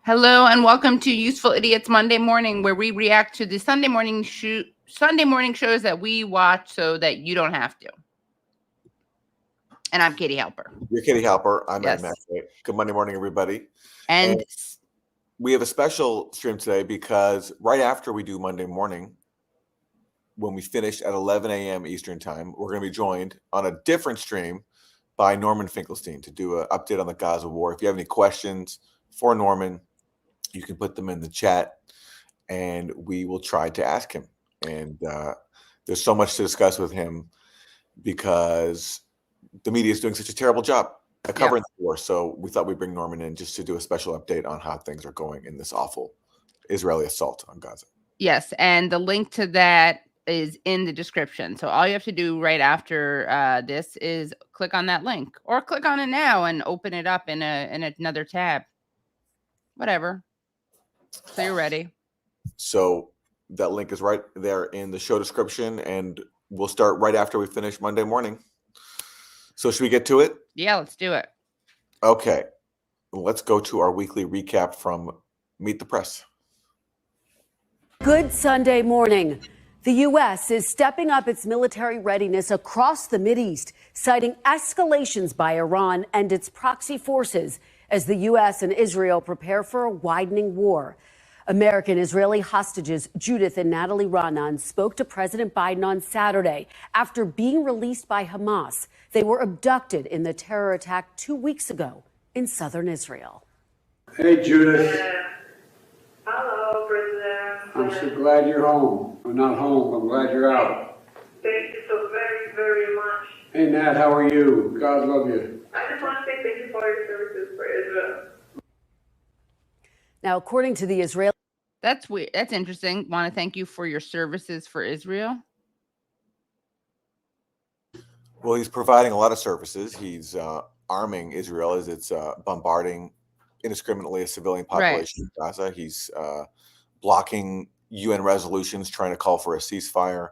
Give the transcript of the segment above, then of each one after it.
Hello and welcome to Useful Idiots Monday Morning, where we react to the Sunday morning shows that we watch so that you don't have to. And I'm Katie Halper. You're Katie Halper. I'm Yes. Ed Maté. Good Monday morning, everybody. And we have a special stream today because right after we do Monday morning, when we finish at 11 a.m. Eastern time, we're going to be joined on a different stream by Norman Finkelstein to do an update on the Gaza war. If you have any questions for Norman, you can put them in the chat and we will try to ask him. And there's so much to discuss with him because the media is doing such a terrible job at covering the war. So we thought we'd bring Norman in just to do a special update on how things are going in this awful Israeli assault on Gaza. Yes, and the link to that is in the description. So all you have to do right after this is click on that link, or click on it now and open it up in another tab. Whatever. So you're ready. So that link is right there in the show description, and we'll start right after we finish Monday morning. So should we get to it? Yeah, let's do it. Okay. Let's go to our weekly recap from Meet the Press. Good Sunday morning. The U.S. is stepping up its military readiness across the Mideast, citing escalations by Iran and its proxy forces as the U.S. and Israel prepare for a widening war. American-Israeli hostages Judith and Natalie Raanan spoke to President Biden on Saturday after being released by Hamas. They were abducted in the terror attack 2 weeks ago in southern Israel. Hey, Judith. Hello, President. I'm so glad you're home. I'm not home. I'm glad you're out. Thank you so very, very much. Hey, Nat, how are you? God love you. I just want to say thank you for your services for Israel. Now, according to the Israeli... That's weird. That's interesting. Want to thank you for your services for Israel. Well, he's providing a lot of services. He's arming Israel as it's bombarding indiscriminately a civilian population in Gaza. He's blocking UN resolutions trying to call for a ceasefire.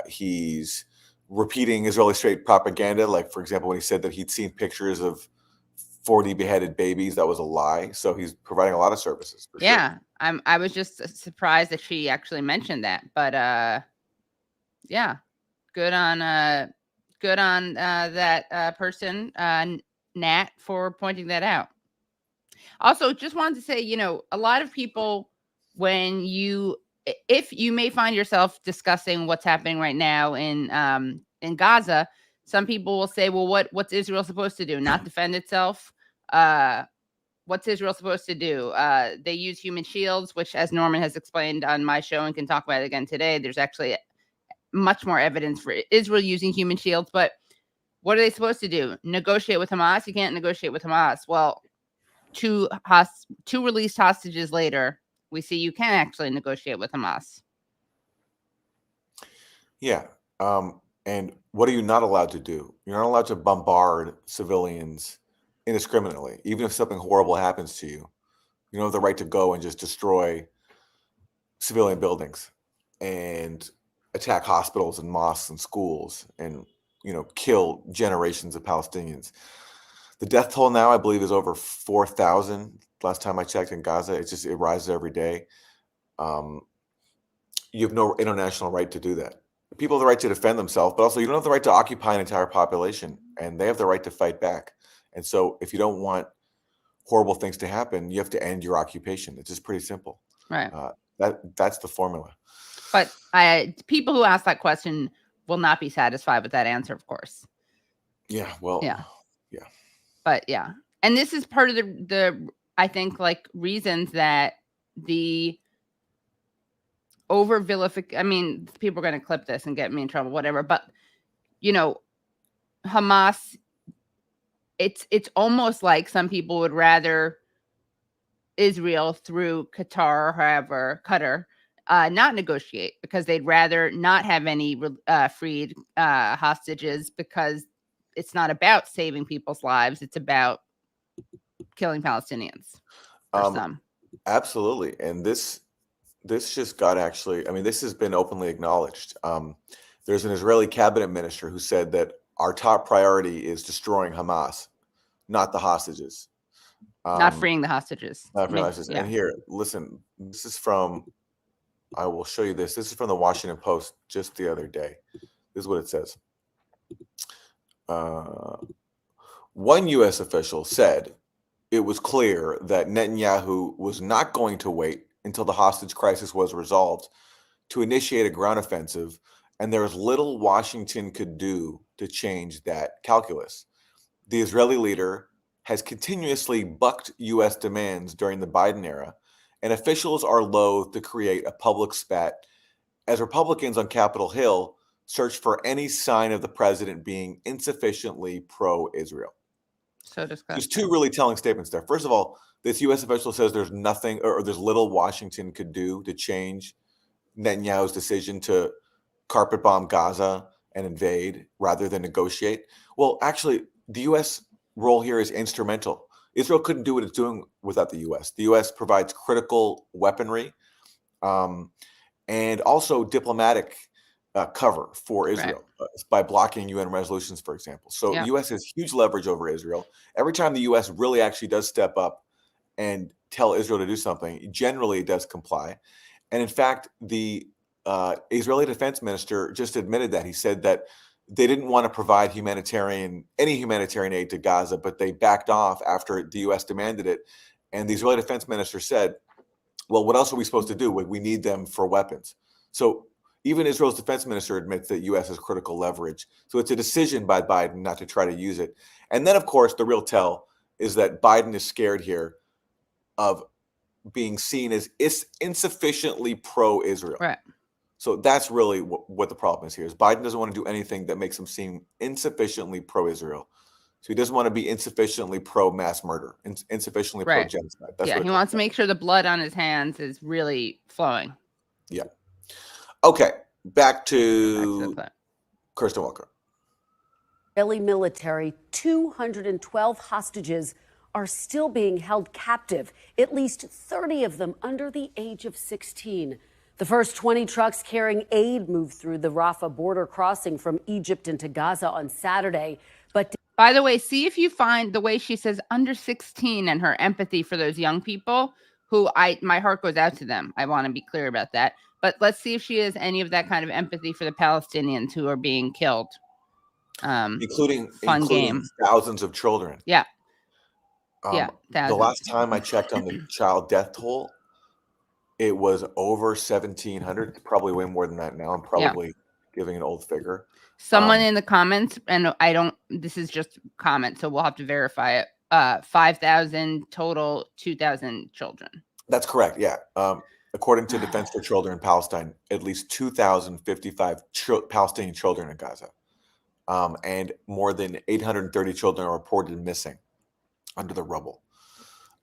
He's repeating Israeli state propaganda. Like, for example, when he said that he'd seen pictures of 40 beheaded babies, that was a lie. So he's providing a lot of services. For yeah, sure. I was just surprised that she actually mentioned that. But yeah, good on that person, Nat, for pointing that out. Also, just wanted to say, a lot of people, if you may find yourself discussing what's happening right now in Gaza, some people will say, well, what's Israel supposed to do? Not defend itself? What's Israel supposed to do? They use human shields, which, as Norman has explained on my show and can talk about it again today, there's actually much more evidence for Israel using human shields. But what are they supposed to do? Negotiate with Hamas? You can't negotiate with Hamas. Well, two released hostages later, we see you can actually negotiate with Hamas. Yeah. And what are you not allowed to do? You're not allowed to bombard civilians indiscriminately. Even if something horrible happens to you, you don't have the right to go and just destroy civilian buildings and attack hospitals and mosques and schools and, kill generations of Palestinians. The death toll now, I believe, is over 4,000. Last time I checked in Gaza, it rises every day. You have no international right to do that. People have the right to defend themselves, but also you don't have the right to occupy an entire population, and they have the right to fight back. And so if you don't want horrible things to happen, you have to end your occupation. It's just pretty simple. Right. That's the formula. But people who ask that question will not be satisfied with that answer, of course. Yeah. Well, yeah. But yeah. And this is part of the I think, like, reasons that the over vilification, I mean, people are going to clip this and get me in trouble, whatever. But, Hamas, it's almost like some people would rather Israel through Qatar or however, Qatar, not negotiate, because they'd rather not have any freed hostages, because it's not about saving people's lives. It's about killing Palestinians. Some. Absolutely. And this just got this has been openly acknowledged. There's an Israeli cabinet minister who said that our top priority is destroying Hamas, not the hostages. Not freeing the hostages. Not freeing the hostages. And here, listen, this is from, I will show you this. This is from the Washington Post just the other day. This is what it says. One U.S. official said it was clear that Netanyahu was not going to wait until the hostage crisis was resolved to initiate a ground offensive, and there was little Washington could do to change that calculus. The Israeli leader has continuously bucked U.S. demands during the Biden era, and officials are loath to create a public spat as Republicans on Capitol Hill search for any sign of the president being insufficiently pro-Israel. So disgusting. There's two really telling statements there. First of all, this U.S. official says there's nothing or there's little Washington could do to change Netanyahu's decision to carpet bomb Gaza and invade rather than negotiate. Well, actually, the U.S. role here is instrumental. Israel couldn't do what it's doing without the U.S. The U.S. provides critical weaponry and also diplomatic cover for Israel by blocking UN resolutions, for example. So the U.S. has huge leverage over Israel. Every time the U.S. really actually does step up and tell Israel to do something, generally it does comply. And in fact, the Israeli defense minister just admitted that. He said that they didn't want to provide any humanitarian aid to Gaza, but they backed off after the U.S. demanded it. And the Israeli defense minister said, well, what else are we supposed to do? We need them for weapons. So even Israel's defense minister admits that U.S. has critical leverage. So it's a decision by Biden not to try to use it. And then, of course, the real tell is that Biden is scared here of being seen as insufficiently pro-Israel. Right. So that's really what the problem is here. Is Biden doesn't want to do anything that makes him seem insufficiently pro-Israel. So he doesn't want to be insufficiently pro-mass murder, insufficiently pro-genocide. That's he wants to make sure the blood on his hands is really flowing. Yeah. Okay, back to Kirsten Walker. Israeli military, 212 hostages are still being held captive, at least 30 of them under the age of 16. The first 20 trucks carrying aid moved through the Rafah border crossing from Egypt into Gaza on Saturday. But by the way, see if you find the way she says under 16 and her empathy for those young people who my heart goes out to them. I want to be clear about that. But let's see if she has any of that kind of empathy for the Palestinians who are being killed. Including game. Thousands of children. Yeah. Thousands. The last time I checked on the child death toll, it was over 1,700. Probably way more than that now. I'm probably giving an old figure. Someone in the comments, and this is just comment, so we'll have to verify it. 5,000 total, 2,000 children. That's correct. Yeah. According to Defense for Children in Palestine, at least 2,055 Palestinian children in Gaza. And more than 830 children are reported missing under the rubble.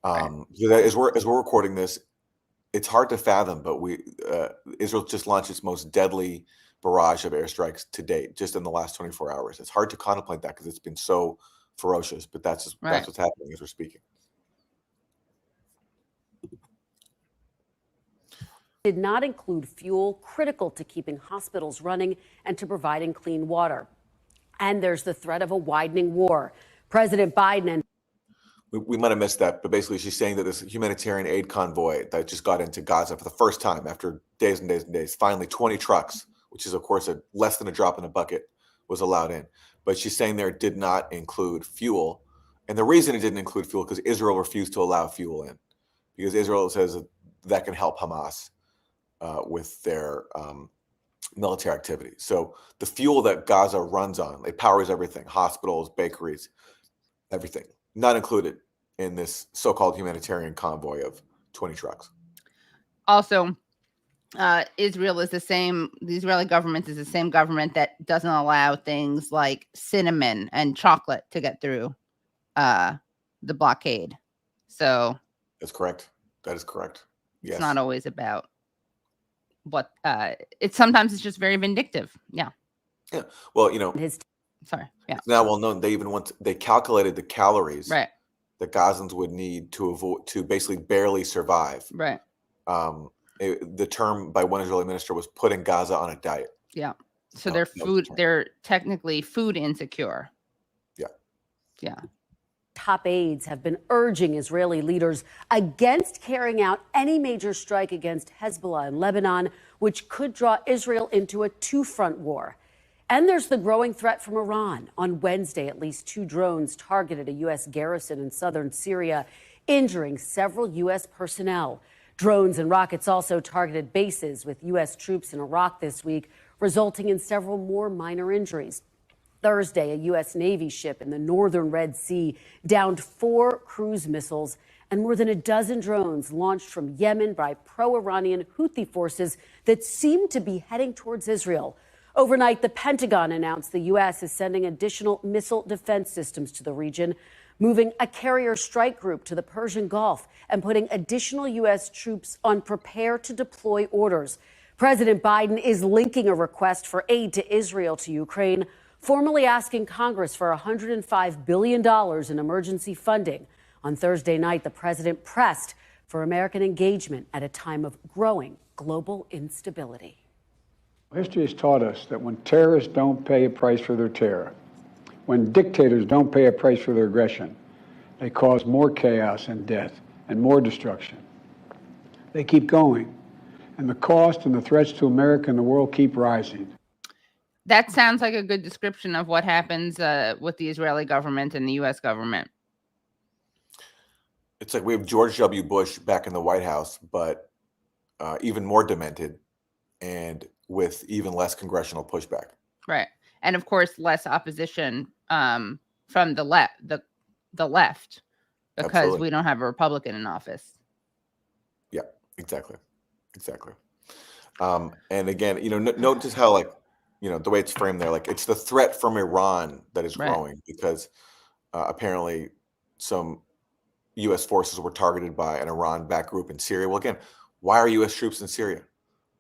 So that as we're recording this, it's hard to fathom, but Israel just launched its most deadly barrage of airstrikes to date, just in the last 24 hours. It's hard to contemplate that because it's been so ferocious, but that's what's happening as we're speaking. did not include fuel critical to keeping hospitals running and to providing clean water. And there's the threat of a widening war. President Biden and we might have missed that, but basically she's saying that this humanitarian aid convoy that just got into Gaza for the first time after days and days and days, finally 20 trucks, which is of course less than a drop in a bucket, was allowed in. But she's saying there did not include fuel. And the reason it didn't include fuel because Israel refused to allow fuel in, because Israel says that can help Hamas with their military activity. So the fuel that Gaza runs on, it powers everything, hospitals, bakeries, everything, not included in this so-called humanitarian convoy of 20 trucks. Also, Israel is the Israeli government is the same government that doesn't allow things like cinnamon and chocolate to get through the blockade. So that's correct. That is correct. Yes. It's not always about what sometimes it's just very vindictive. Yeah. Yeah. Well, sorry. Yeah. It's now well known. They calculated the calories that Gazans would need to basically barely survive. Right. The term by one Israeli minister was putting Gaza on a diet. Yeah. So they're technically food insecure. Yeah. Yeah. Top aides have been urging Israeli leaders against carrying out any major strike against Hezbollah in Lebanon, which could draw Israel into a two-front war. And there's the growing threat from Iran. On Wednesday, at least 2 drones targeted a U.S. garrison in southern Syria, injuring several U.S. personnel. Drones and rockets also targeted bases with U.S. troops in Iraq this week, resulting in several more minor injuries. Thursday, a U.S. Navy ship in the northern Red Sea downed 4 cruise missiles and more than a dozen drones launched from Yemen by pro-Iranian Houthi forces that seem to be heading towards Israel. Overnight, the Pentagon announced the U.S. is sending additional missile defense systems to the region, moving a carrier strike group to the Persian Gulf and putting additional U.S. troops on prepare to deploy orders. President Biden is linking a request for aid to Israel to Ukraine, formally asking Congress for $105 billion in emergency funding. On Thursday night, the president pressed for American engagement at a time of growing global instability. History has taught us that when terrorists don't pay a price for their terror, when dictators don't pay a price for their aggression, they cause more chaos and death and more destruction. They keep going, and the cost and the threats to America and the world keep rising. That sounds like a good description of what happens with the Israeli government and the U.S. government. It's like we have George W. Bush back in the White House, but even more demented and with even less congressional pushback. Right. And of course, less opposition from the left, the left, because Absolutely. we don't have a Republican in office. Yeah, exactly. And again, notice how, like, the way it's framed there, like it's the threat from Iran that is Right. growing because apparently some U.S. forces were targeted by an Iran-backed group in Syria. Well, again, why are U.S. troops in Syria?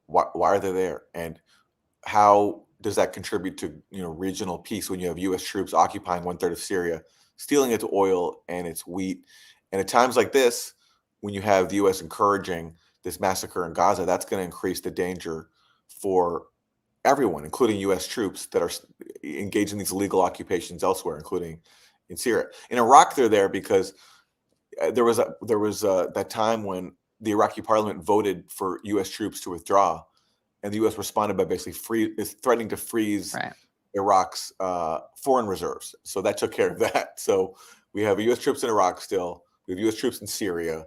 Why are they there? And how does that contribute to regional peace when you have U.S. troops occupying 1/3 of Syria, stealing its oil and its wheat? And at times like this, when you have the U.S. encouraging this massacre in Gaza, that's going to increase the danger for everyone, including U.S. troops that are engaged in these illegal occupations elsewhere, including in Syria. In Iraq, they're there because there was that time when the Iraqi parliament voted for U.S. troops to withdraw, and the U.S. responded by basically threatening to freeze Right. Iraq's foreign reserves. So that took care of that. So we have U.S. troops in Iraq still. We have U.S. troops in Syria.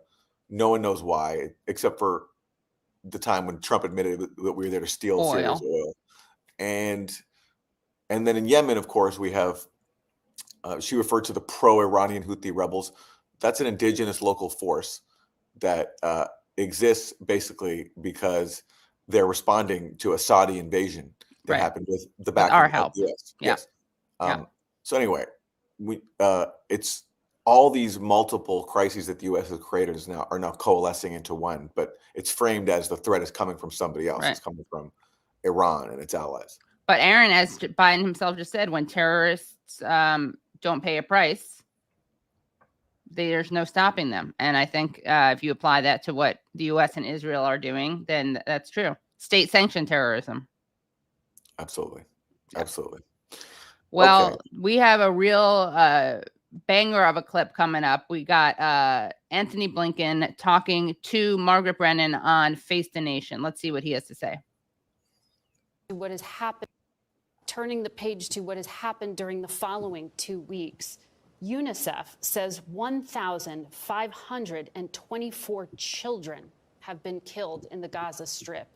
No one knows why, except for the time when Trump admitted that we were there to steal Syria's oil. And then in Yemen, of course, we have, she referred to the pro-Iranian Houthi rebels. That's an indigenous local force that exists basically because they're responding to a Saudi invasion that Right. happened with the backing our of help. the US. Yeah. Yes. Yeah. So anyway, it's all these multiple crises that the U.S. has created are now coalescing into one, but it's framed as the threat is coming from somebody else. Right. It's coming from Iran and its allies. But Aaron, as Biden himself just said, when terrorists don't pay a price, there's no stopping them. And I think if you apply that to what the U.S. and Israel are doing, then that's true. State-sanctioned terrorism. Absolutely. Absolutely. Well, Okay. we have a real banger of a clip coming up. We got Anthony Blinken talking to Margaret Brennan on Face the Nation. Let's see what he has to say. What has happened, turning the page to what has happened during the following 2 weeks. UNICEF says 1,524 children have been killed in the Gaza Strip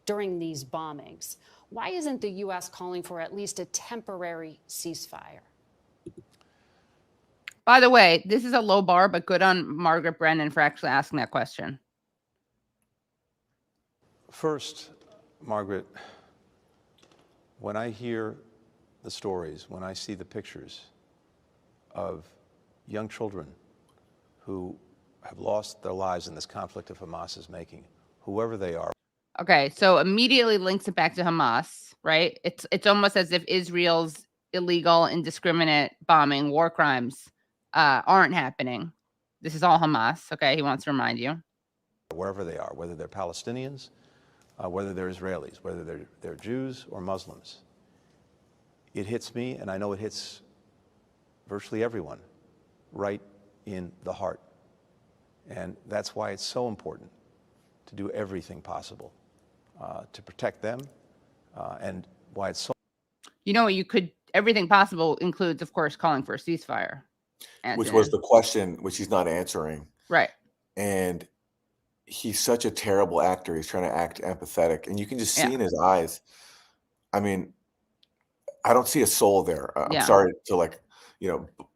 during these bombings. Why isn't the U.S. calling for at least a temporary ceasefire? By the way, this is a low bar, but good on Margaret Brennan for actually asking that question. First, Margaret, when I hear the stories, when I see the pictures of young children who have lost their lives in this conflict of Hamas is making, whoever they are. Okay, so immediately links it back to Hamas, right? It's almost as if Israel's illegal, indiscriminate bombing, war crimes aren't happening. This is all Hamas, okay? He wants to remind you. Wherever they are, whether they're Palestinians, whether they're Israelis, whether they're Jews or Muslims. It hits me, and I know it hits virtually everyone, right in the heart. And that's why it's so important to do everything possible to protect them, and why it's so. You know, everything possible includes, of course, calling for a ceasefire. Which was Antonin. the question, which he's not answering. Right. And he's such a terrible actor. He's trying to act empathetic, and you can just see Yeah. in his eyes. I mean, I don't see a soul there. I'm Yeah. sorry to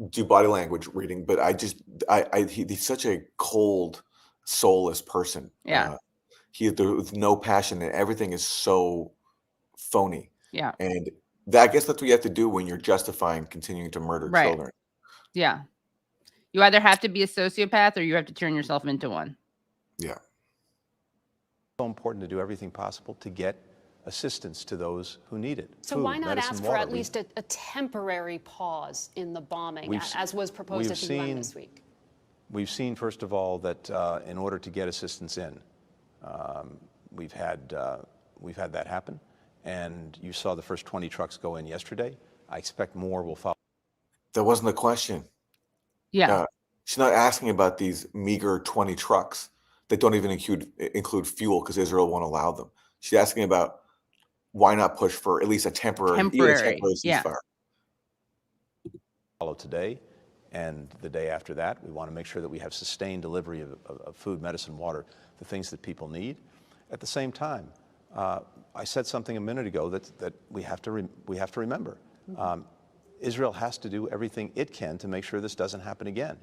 do body language reading, but he's such a cold, soulless person. Yeah. With no passion, and everything is so phony. Yeah. And I guess that's what you have to do when you're justifying continuing to murder Right. children. Yeah. You either have to be a sociopath or you have to turn yourself into one. Yeah. So important to do everything possible to get assistance to those who need it. So Food, why not medicine, ask for water. at least a temporary pause in the bombing, We've as was proposed at the UN this week? We've seen, first of all, that in order to get assistance in, we've had that happen. And you saw the first 20 trucks go in yesterday. I expect more will follow. That wasn't the question. Yeah. She's not asking about these meager 20 trucks that don't even include fuel because Israel won't allow them. She's asking about why not push for at least a temporary Yeah. ceasefire. Follow today and the day after that. We want to make sure that we have sustained delivery of food, medicine, water, the things that people need. At the same time, I said something a minute ago that we have to remember. Israel has to do everything it can to make sure this doesn't happen again.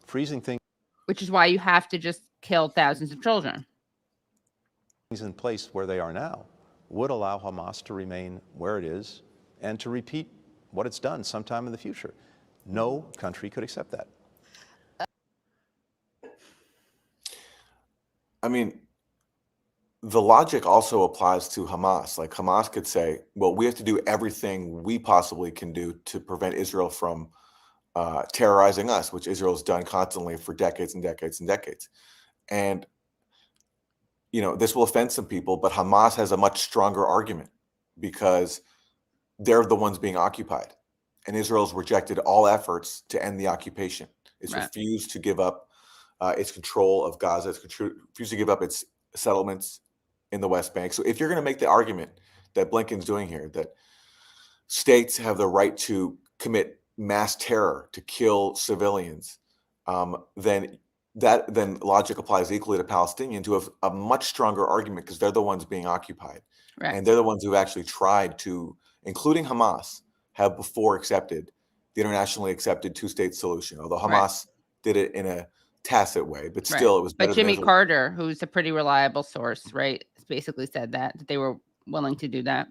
Freezing things. Which is why you have to just kill thousands of children. Things in place where they are now would allow Hamas to remain where it is and to repeat what it's done sometime in the future. No country could accept that. I mean, the logic also applies to Hamas. Like Hamas could say, well, we have to do everything we possibly can do to prevent Israel from terrorizing us, which Israel's done constantly for decades and decades and decades. And, this will offend some people, but Hamas has a much stronger argument because they're the ones being occupied. And Israel's rejected all efforts to end the occupation. It's refused to give up its control of Gaza. It's refused to give up its settlements in the West Bank. So if you're going to make the argument that Blinken's doing here, that states have the right to commit mass terror, to kill civilians, then logic applies equally to Palestinians who have a much stronger argument because they're the ones being occupied. Right. And they're the ones who actually tried to, including Hamas, have before accepted the internationally accepted two-state solution, although Hamas did it in a tacit way, but still it was better. But Jimmy Carter, who's a pretty reliable source, basically said that they were willing to do that.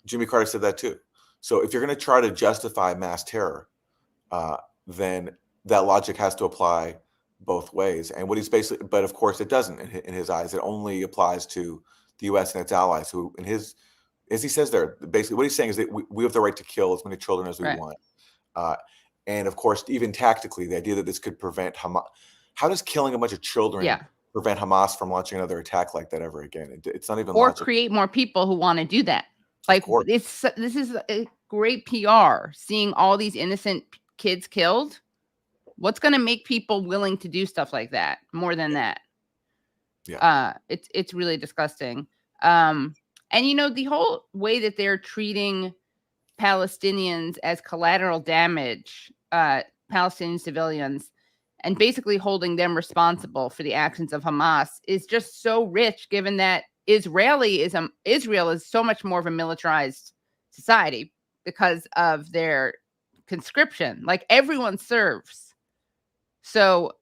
Jimmy Carter said that too. So if you're going to try to justify mass terror, then that logic has to apply both ways. And what he's basically, but of course it doesn't in his eyes. It only applies to the U.S. and its allies who, as he says there, basically what he's saying is that we have the right to kill as many children as we want. And of course, even tactically, the idea that this could prevent Hamas. How does killing a bunch of children prevent Hamas from launching another attack like that ever again? It's not even logical. Create more people who want to do that. Like this is a great PR, seeing all these innocent kids killed. What's going to make people willing to do stuff like that more than that? Yeah. It's really disgusting. And the whole way that they're treating Palestinians as collateral damage, Palestinian civilians, and basically holding them responsible for the actions of Hamas is just so rich, given that Israel is so much more of a militarized society because of their conscription. Like everyone serves. So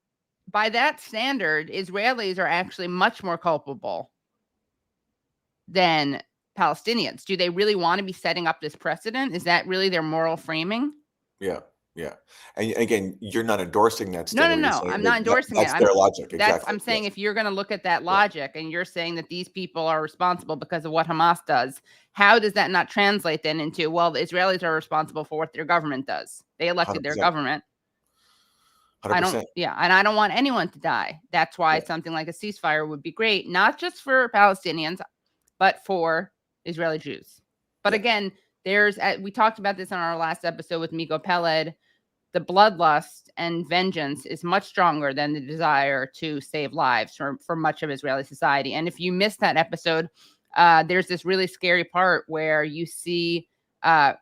by that standard, Israelis are actually much more culpable than Palestinians. Do they really want to be setting up this precedent? Is that really their moral framing? Yeah. Yeah. And again, you're not endorsing that. No. I'm not endorsing it. That's their logic. Exactly. I'm saying if you're going to look at that logic and you're saying that these people are responsible because of what Hamas does, how does that not translate then into, well, the Israelis are responsible for what their government does? They elected 100%. their government. 100%. And I don't want anyone to die. That's why something like a ceasefire would be great, not just for Palestinians, but for Israeli Jews. But again, we talked about this on our last episode with Miko Peled. the bloodlust and vengeance is much stronger than the desire to save lives for much of Israeli society. And if you missed that episode, there's this really scary part where you see a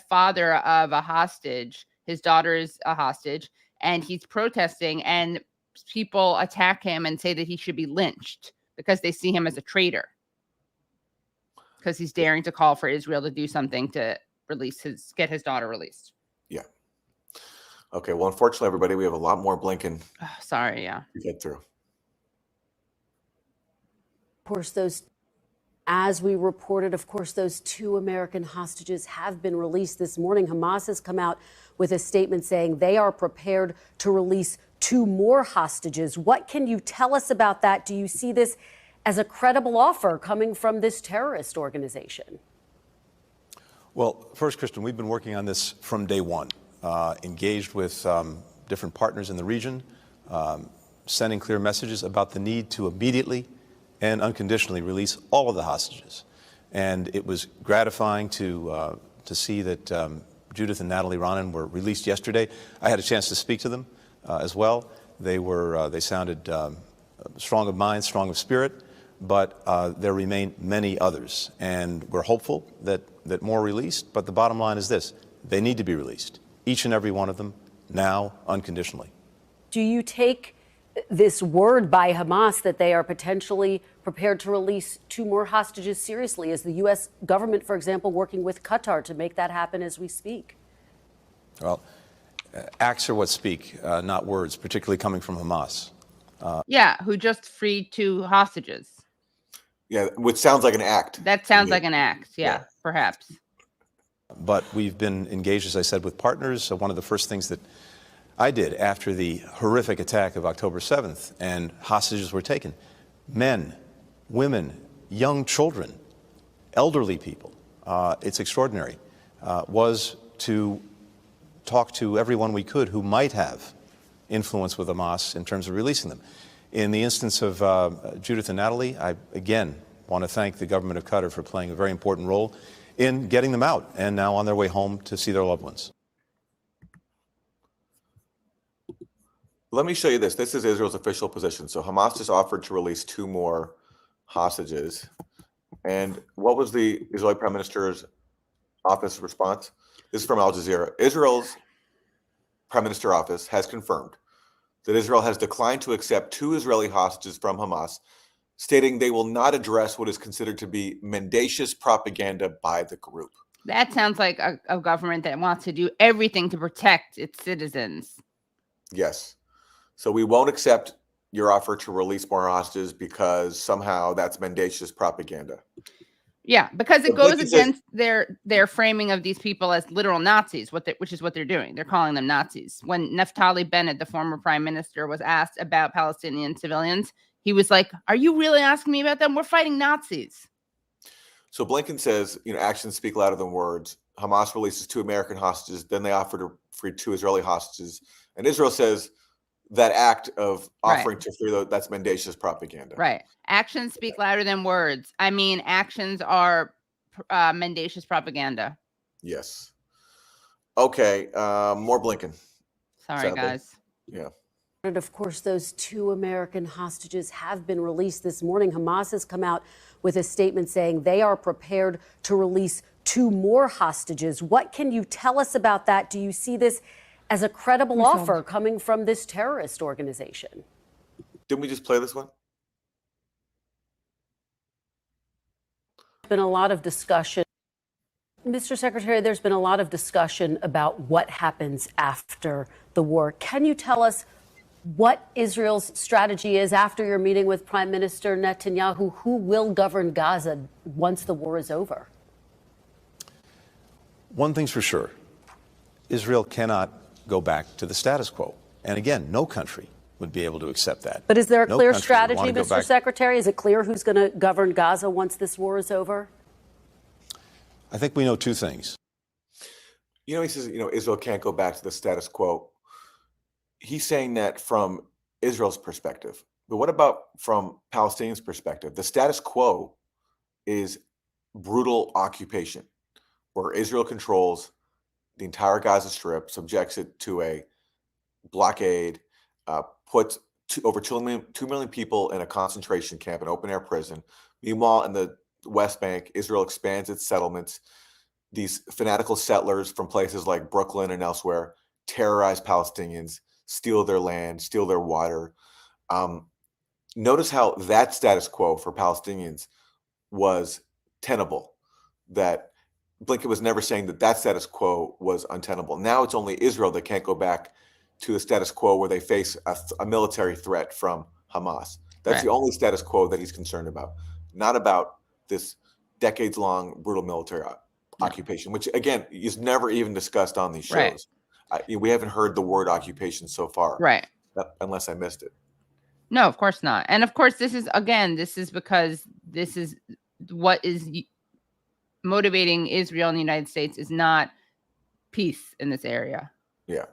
father of a hostage. His daughter is a hostage, and he's protesting, and people attack him and say that he should be lynched because they see him as a traitor, because he's daring to call for Israel to do something to get his daughter released. Yeah. Okay. Well, unfortunately, everybody, we have a lot more Blinken Oh, sorry. Yeah. to get through. Of course, as we reported, those 2 American hostages have been released this morning. Hamas has come out with a statement saying they are prepared to release 2 more hostages. What can you tell us about that? Do you see this as a credible offer coming from this terrorist organization? Well, first, Kristen, we've been working on this from day one, engaged with different partners in the region, sending clear messages about the need to immediately and unconditionally release all of the hostages. And it was gratifying to see that Judith and Natalie Ronen were released yesterday. I had a chance to speak to them as well. They sounded strong of mind, strong of spirit, but there remain many others. And we're hopeful that more are released. But the bottom line is this: they need to be released, each and every one of them, now, unconditionally. Do you take this word by Hamas that they are potentially prepared to release 2 more hostages seriously? Is the U.S. government, for example, working with Qatar to make that happen as we speak? Well, acts are what speak, not words, particularly coming from Hamas. Who just freed 2 hostages. Yeah, which sounds like an act. That sounds like an act. Yeah, perhaps. But we've been engaged, as I said, with partners. One of the first things that I did after the horrific attack of October 7th and hostages were taken, men, women, young children, elderly people, it's extraordinary, was to talk to everyone we could who might have influence with Hamas in terms of releasing them. In the instance of Judith and Natalie, I again want to thank the government of Qatar for playing a very important role in getting them out and now on their way home to see their loved ones. Let me show you this. This is Israel's official position. So Hamas just offered to release 2 more hostages. And what was the Israeli Prime Minister's office response? This is from Al Jazeera. Israel's Prime Minister office has confirmed that Israel has declined to accept 2 Israeli hostages from Hamas, stating they will not address what is considered to be mendacious propaganda by the group. That sounds like a government that wants to do everything to protect its citizens. Yes. So we won't accept your offer to release more hostages because somehow that's mendacious propaganda. Yeah, because it But goes Blinken against their framing of these people as literal Nazis, which is what they're doing. They're calling them Nazis. When Naftali Bennett, the former prime minister, was asked about Palestinian civilians, he was like, "Are you really asking me about them? We're fighting Nazis." So Blinken says, actions speak louder than words. Hamas releases 2 American hostages, then they offer to free 2 Israeli hostages. And Israel says that act of offering to free those, that's mendacious propaganda. Right. Actions speak louder than words. I mean, actions are mendacious propaganda. Yes. Okay. More Blinken. Sorry, sadly. guys. Yeah. And of course, those 2 American hostages have been released this morning. Hamas has come out with a statement saying they are prepared to release 2 more hostages. What can you tell us about that? Do you see this as a credible offer coming from this terrorist organization? Didn't we just play this one? Been a lot of discussion. Mr. Secretary, there's been a lot of discussion about what happens after the war. Can you tell us what Israel's strategy is after your meeting with Prime Minister Netanyahu? Who will govern Gaza once the war is over? One thing's for sure: Israel cannot go back to the status quo. And again, no country would be able to accept that. But is there a No clear country would strategy, want to go Mr. back. Secretary? Is it clear who's going to govern Gaza once this war is over? I think we know 2 things. He says, Israel can't go back to the status quo. He's saying that from Israel's perspective. But what about from Palestinians' perspective? The status quo is brutal occupation where Israel controls the entire Gaza Strip, subjects it to a blockade, puts over 2 million people in a concentration camp, an open-air prison. Meanwhile, in the West Bank, Israel expands its settlements. These fanatical settlers from places like Brooklyn and elsewhere terrorize Palestinians, steal their land, steal their water. Notice how that status quo for Palestinians was tenable, that Blinken was never saying that status quo was untenable. Now it's only Israel that can't go back to the status quo where they face a military threat from Hamas. That's the only status quo that he's concerned about, not about this decades-long brutal military occupation, which, again, is never even discussed on these shows. We haven't heard the word occupation so far, unless I missed it. No, of course not. And of course, this is because this is what is motivating Israel and the United States is not peace in this area. Yeah.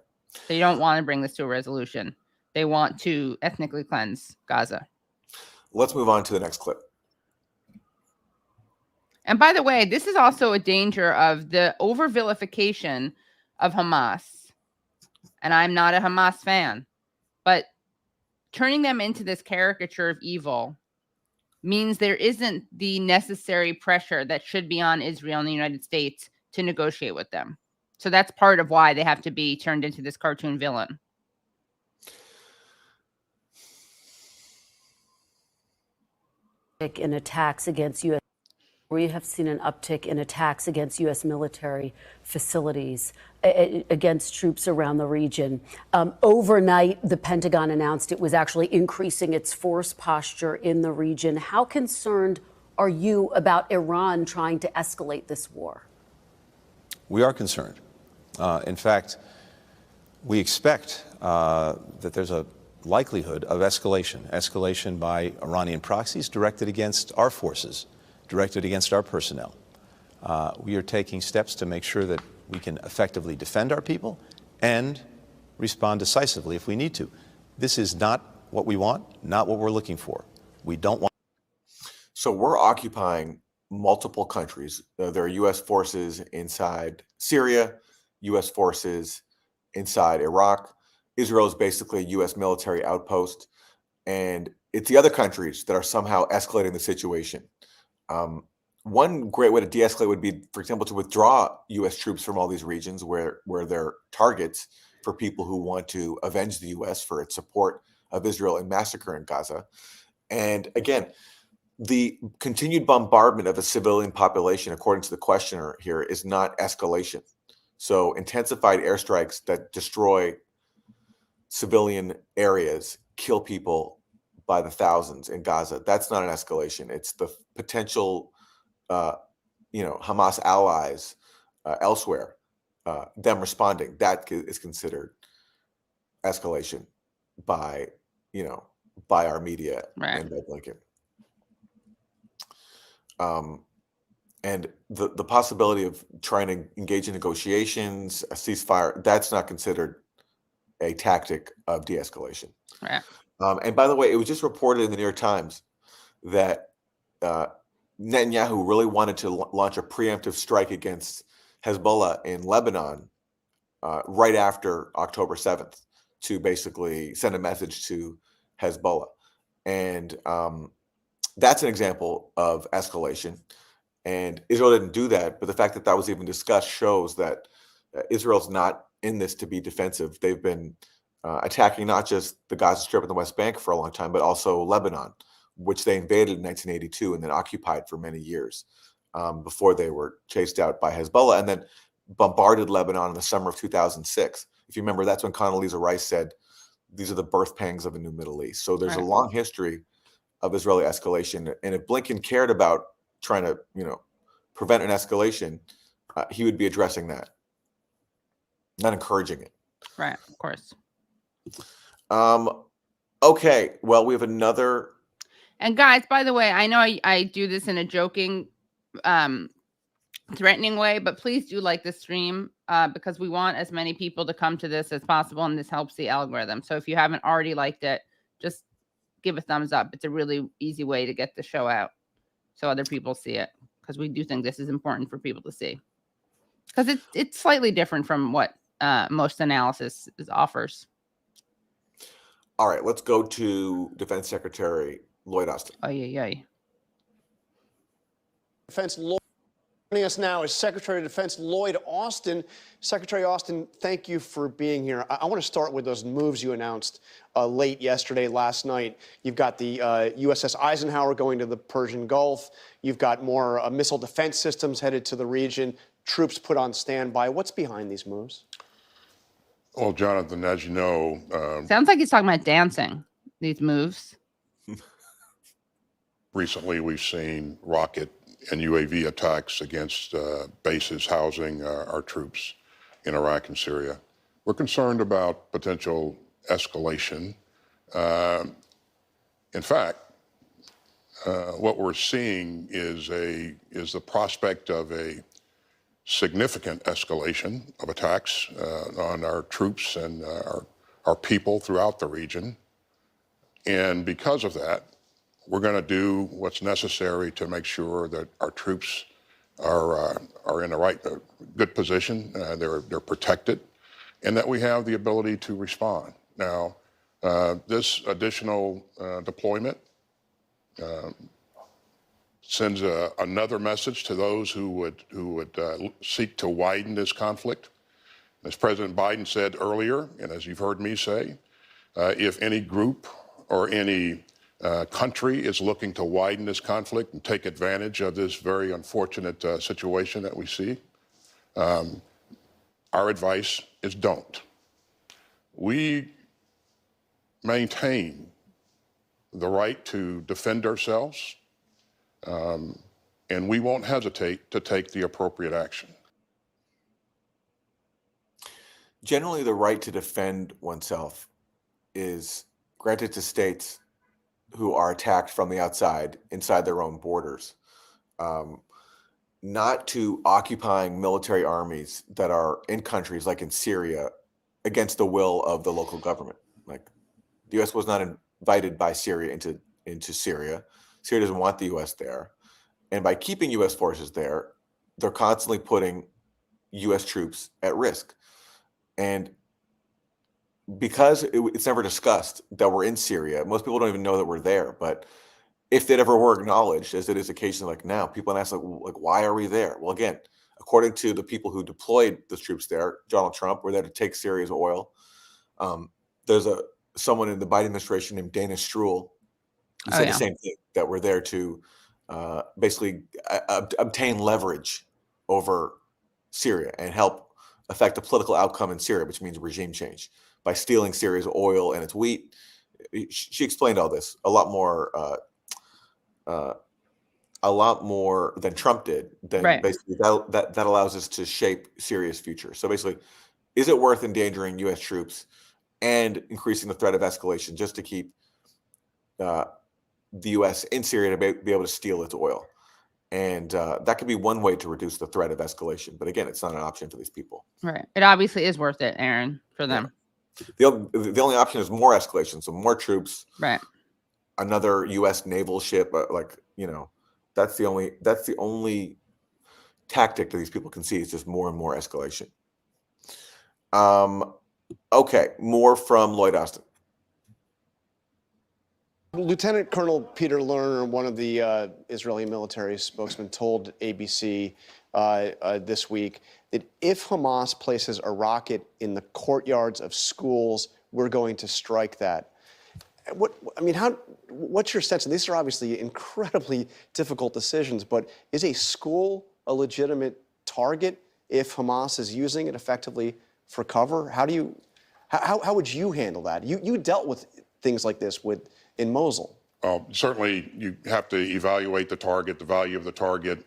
They don't want to bring this to a resolution. They want to ethnically cleanse Gaza. Let's move on to the next clip. And by the way, this is also a danger of the over-vilification of Hamas. And I'm not a Hamas fan, but turning them into this caricature of evil means there isn't the necessary pressure that should be on Israel and the United States to negotiate with them. So that's part of why they have to be turned into this cartoon villain. In attacks against U.S. We have seen an uptick in attacks against U.S. military facilities, against troops around the region. Overnight, the Pentagon announced it was actually increasing its force posture in the region. How concerned are you about Iran trying to escalate this war? We are concerned. In fact, we expect that there's a likelihood of escalation by Iranian proxies directed against our forces, directed against our personnel. We are taking steps to make sure that we can effectively defend our people and respond decisively if we need to. This is not what we want, not what we're looking for. We don't want. So we're occupying multiple countries. There are U.S. forces inside Syria, U.S. forces inside Iraq. Israel is basically a U.S. military outpost, and it's the other countries that are somehow escalating the situation. One great way to de-escalate would be, for example, to withdraw U.S. troops from all these regions where they're targets for people who want to avenge the U.S. for its support of Israel in massacre in Gaza. And again, the continued bombardment of a civilian population, according to the questioner here, is not escalation. So intensified airstrikes that destroy civilian areas, kill people by the thousands in Gaza, that's not an escalation. It's the potential, Hamas allies elsewhere, them responding. That is considered escalation by our media and by Blinken. And the possibility of trying to engage in negotiations, a ceasefire, that's not considered a tactic of de-escalation. Right. And by the way, it was just reported in the New York Times that Netanyahu really wanted to launch a preemptive strike against Hezbollah in Lebanon right after October 7th to basically send a message to Hezbollah. And that's an example of escalation. And Israel didn't do that, but the fact that that was even discussed shows that Israel's not in this to be defensive. They've been attacking not just the Gaza Strip and the West Bank for a long time, but also Lebanon, which they invaded in 1982 and then occupied for many years before they were chased out by Hezbollah, and then bombarded Lebanon in the summer of 2006. If you remember, that's when Condoleezza Rice said, these are the birth pangs of a new Middle East. So there's a long history of Israeli escalation. And if Blinken cared about trying to, prevent an escalation, he would be addressing that, not encouraging it. Right, of course. Okay, well, we have another. And guys, by the way, I know I do this in a joking, threatening way, but please do like this stream because we want as many people to come to this as possible, and this helps the algorithm. So if you haven't already liked it, just give a thumbs up. It's a really easy way to get the show out so other people see it, because we do think this is important for people to see. Because it's slightly different from what most analysis offers. All right, let's go to Defense Secretary Lloyd Austin. Oh, yeah. Defense Lloyd. Joining us now is Secretary of Defense Lloyd Austin. Secretary Austin, thank you for being here. I want to start with those moves you announced late yesterday, last night. You've got the USS Eisenhower going to the Persian Gulf. You've got more missile defense systems headed to the region, troops put on standby. What's behind these moves? Well, Jonathan, as you know, Sounds like he's talking about dancing, these moves. recently we've seen rocket and UAV attacks against bases housing our troops in Iraq and Syria. We're concerned about potential escalation. In fact, what we're seeing is the prospect of a significant escalation of attacks on our troops and our people throughout the region. And because of that, we're going to do what's necessary to make sure that our troops are in the good position, they're protected, and that we have the ability to respond. Now, this additional deployment sends another message to those who would seek to widen this conflict. As President Biden said earlier, and as you've heard me say, if any group or any country is looking to widen this conflict and take advantage of this very unfortunate situation that we see, our advice is don't. We maintain the right to defend ourselves, and we won't hesitate to take the appropriate action. Generally, the right to defend oneself is granted to states who are attacked from the outside, inside their own borders, not to occupying military armies that are in countries like in Syria against the will of the local government. Like, the U.S. was not invited by Syria into Syria. Syria doesn't want the U.S. there. And by keeping U.S. forces there, they're constantly putting U.S. troops at risk. And because it's never discussed that we're in Syria, most people don't even know that we're there. But if it ever were acknowledged, as it is occasionally like now, people ask, like, why are we there? Well, again, according to the people who deployed the troops there, Donald Trump, we're there to take Syria's oil. There's someone in the Biden administration named Dana Stroul who said the same thing, that we're there to basically obtain leverage over Syria and help affect a political outcome in Syria, which means regime change, by stealing Syria's oil and its wheat. She explained all this a lot more than Trump did. Then basically that allows us to shape Syria's future. So basically, is it worth endangering U.S. troops and increasing the threat of escalation just to keep the U.S. in Syria to be able to steal its oil? And that could be one way to reduce the threat of escalation. But again, it's not an option for these people. Right. It obviously is worth it, Aaron, for them. Yeah. The only option is more escalation. So more troops, right? Another U.S. naval ship, that's the only tactic that these people can see is just more and more escalation. Okay, more from Lloyd Austin. Lieutenant Colonel Peter Lerner, one of the Israeli military spokesmen, told ABC this week that if Hamas places a rocket in the courtyards of schools, we're going to strike that. What's your sense? And these are obviously incredibly difficult decisions, but is a school a legitimate target if Hamas is using it effectively for cover? How would you handle that? You dealt with things like this in Mosul. Certainly, you have to evaluate the target, the value of the target,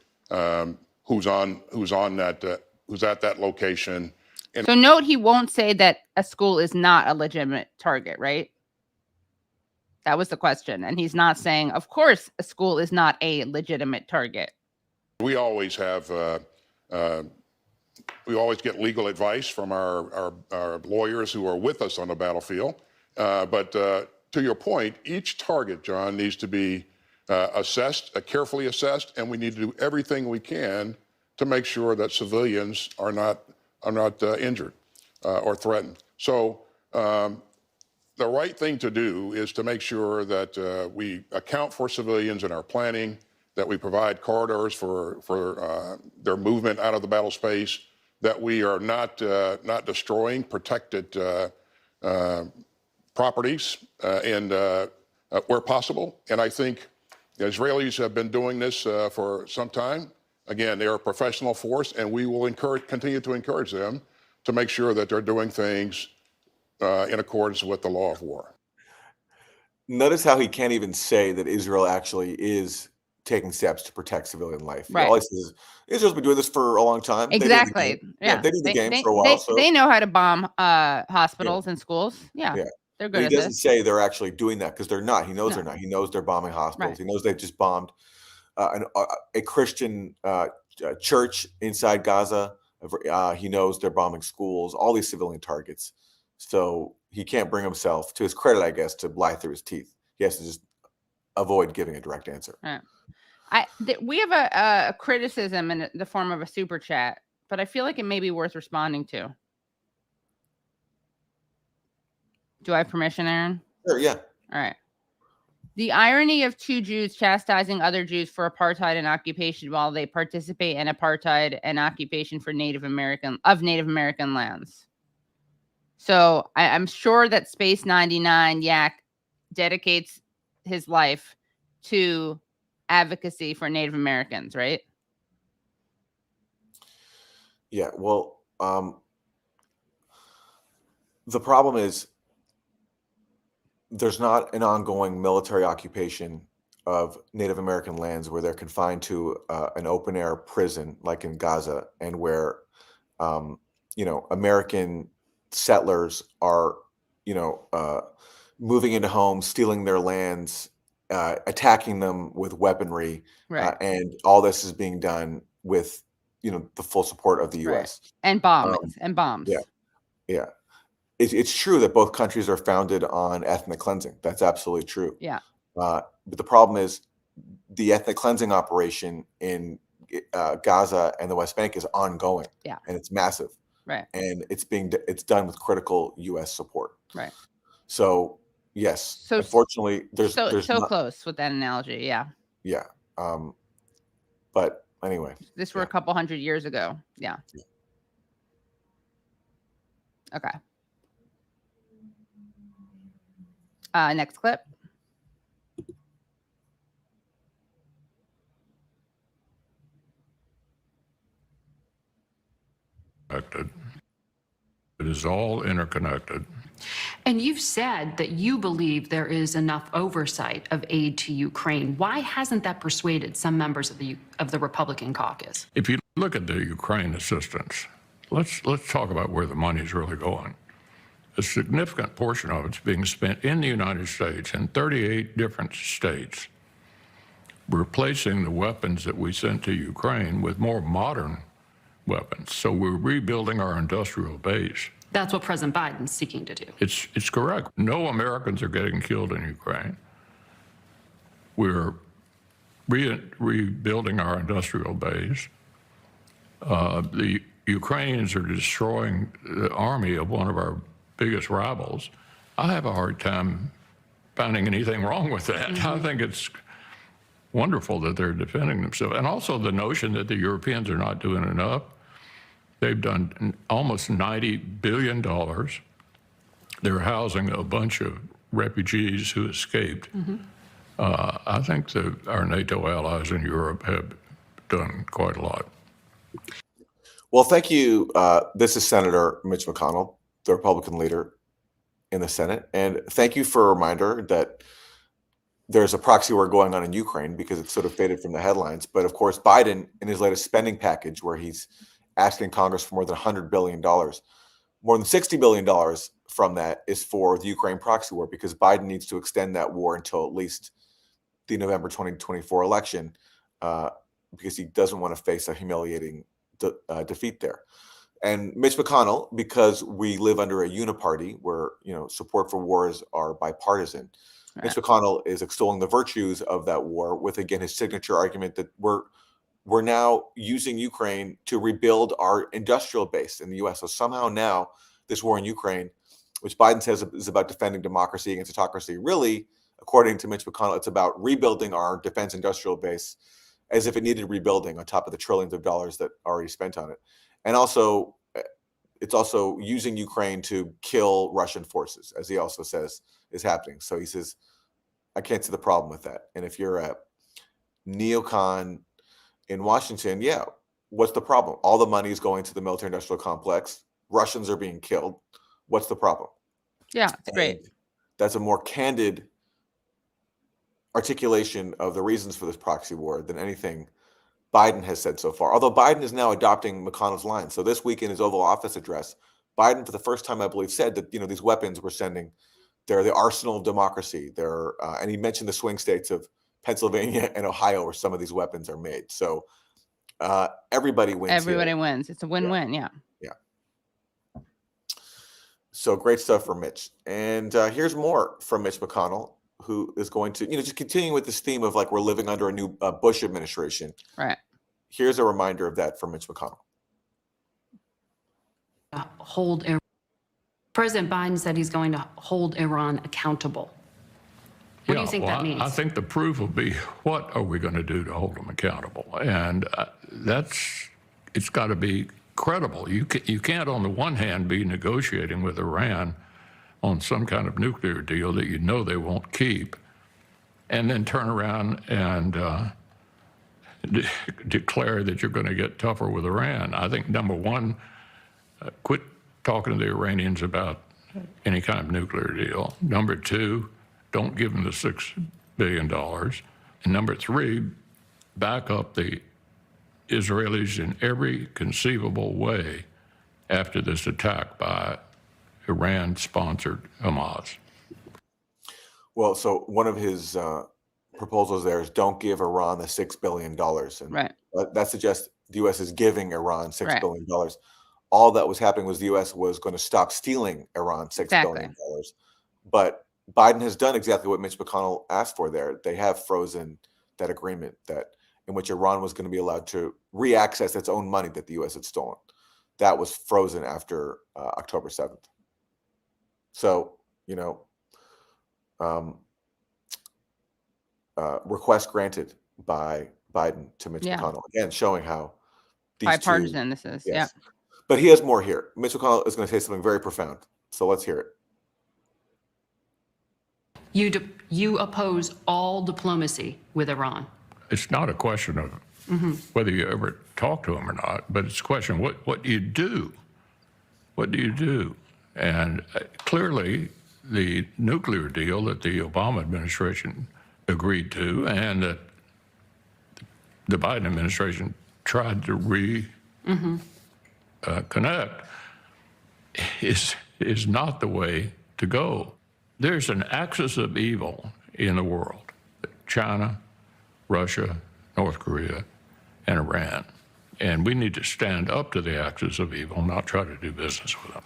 who's at that location. And so note, he won't say that a school is not a legitimate target, right? That was the question. And he's not saying, of course, a school is not a legitimate target. We always have, we always get legal advice from our lawyers who are with us on the battlefield. But to your point, each target, John, needs to be assessed, carefully assessed, and we need to do everything we can to make sure that civilians are not injured or threatened. So the right thing to do is to make sure that we account for civilians in our planning, that we provide corridors for their movement out of the battle space, that we are not destroying protected properties and where possible. And I think the Israelis have been doing this for some time. Again, they are a professional force, and we will continue to encourage them to make sure that they're doing things in accordance with the law of war. Notice how he can't even say that Israel actually is taking steps to protect civilian life. Right. All he says is, Israel's been doing this for a long time. Exactly. They did the game for a while. They know how to bomb hospitals and schools. Yeah. They're But good he at doesn't this. say they're actually doing that, because they're not. He knows No. they're not. He knows they're bombing hospitals. Right. He knows they've just bombed a Christian church inside Gaza. He knows they're bombing schools, all these civilian targets. So he can't bring himself, to his credit, I guess, to lie through his teeth. He has to just avoid giving a direct answer. Right. We have a criticism in the form of a super chat, but I feel like it may be worth responding to. Do I have permission, Aaron? Sure, yeah. All right. The irony of two Jews chastising other Jews for apartheid and occupation while they participate in apartheid and occupation for Native American lands. So I'm sure that Space 99 Yak dedicates his life to advocacy for Native Americans, right? Yeah, well, the problem is there's not an ongoing military occupation of Native American lands where they're confined to an open air prison like in Gaza, and where American settlers are moving into homes, stealing their lands, attacking them with weaponry, Right. and all this is being done with the full support of the U.S. And bombs. Yeah. It's true that both countries are founded on ethnic cleansing. That's absolutely true. Yeah. But the problem is the ethnic cleansing operation in Gaza and the West Bank is ongoing. Yeah. And it's massive. Right. And it's done with critical U.S. support. Right. So yes, So unfortunately, there's so close with that analogy. Yeah. Yeah. But anyway, This were a couple hundred years ago. Yeah. Okay. Next clip. It is all interconnected. And you've said that you believe there is enough oversight of aid to Ukraine. Why hasn't that persuaded some members of the Republican caucus? If you look at the Ukraine assistance, let's talk about where the money is really going. A significant portion of it's being spent in the United States, in 38 different states, replacing the weapons that we sent to Ukraine with more modern weapons. So we're rebuilding our industrial base. That's what President Biden's seeking to do. It's correct. No Americans are getting killed in Ukraine. We're rebuilding our industrial base. The Ukrainians are destroying the army of one of our biggest rivals. I have a hard time finding anything wrong with that. I think it's wonderful that they're defending themselves. And also the notion that the Europeans are not doing enough. They've done almost $90 billion. They're housing a bunch of refugees who escaped. I think that our NATO allies in Europe have done quite a lot. Well, thank you. This is Senator Mitch McConnell, the Republican leader in the Senate. And thank you for a reminder that there's a proxy war going on in Ukraine, because it's sort of faded from the headlines. But of course, Biden, in his latest spending package, where he's asking Congress for more than $100 billion, more than $60 billion from that is for the Ukraine proxy war, because Biden needs to extend that war until at least the November 2024 election, because he doesn't want to face a humiliating defeat there. And Mitch McConnell, because we live under a uniparty where support for wars are bipartisan, Mitch McConnell is extolling the virtues of that war with, again, his signature argument that we're we're now using Ukraine to rebuild our industrial base in the U.S. So somehow now this war in Ukraine, which Biden says is about defending democracy against autocracy, really, according to Mitch McConnell, it's about rebuilding our defense industrial base as if it needed rebuilding on top of the trillions of dollars that already spent on it. And also, it's also using Ukraine to kill Russian forces, as he also says is happening. So he says, I can't see the problem with that. And if you're a neocon in Washington, yeah, what's the problem? All the money is going to the military industrial complex. Russians are being killed. What's the problem? Yeah, it's great. And that's a more candid articulation of the reasons for this proxy war than anything Biden has said so far. Although Biden is now adopting McConnell's line. So this week in his Oval Office address, Biden, for the first time, I believe, said that these weapons we're sending, they're the arsenal of democracy. They're and he mentioned the swing states of Pennsylvania and Ohio where some of these weapons are made. So everybody wins. Everybody wins. It's a win-win. Yeah. So great stuff for Mitch. And here's more from Mitch McConnell, who is going to, just continuing with this theme of like we're living under a new Bush administration. Right. Here's a reminder of that from Mitch McConnell. President Biden said he's going to hold Iran accountable. What do you think that means? I think the proof will be what are we going to do to hold them accountable? And it's got to be credible. You can't, on the one hand, be negotiating with Iran on some kind of nuclear deal that they won't keep, and then turn around and declare that you're going to get tougher with Iran. I think, number one, quit talking to the Iranians about any kind of nuclear deal. Number two, don't give them the $6 billion. And number three, back up the Israelis in every conceivable way after this attack by Iran-sponsored Hamas. Well, so one of his proposals there is don't give Iran the $6 billion. And Right. that suggests the U.S. is giving Iran $6 billion. All that was happening was the U.S. was going to stop stealing Iran $6 billion. But Biden has done exactly what Mitch McConnell asked for there. They have frozen that agreement in which Iran was going to be allowed to reaccess its own money that the U.S. had stolen. That was frozen after October 7th. So, request granted by Biden to Mitch McConnell. Again, showing how bipartisan this is. Yes. Yeah. But he has more here. Mitch McConnell is going to say something very profound. So let's hear it. You oppose all diplomacy with Iran. It's not a question of whether you ever talk to him or not, but it's a question of what do you do? What do you do? And clearly, the nuclear deal that the Obama administration agreed to and that the Biden administration tried to connect is not the way to go. There's an axis of evil in the world: China, Russia, North Korea, and Iran. And we need to stand up to the axis of evil, not try to do business with them.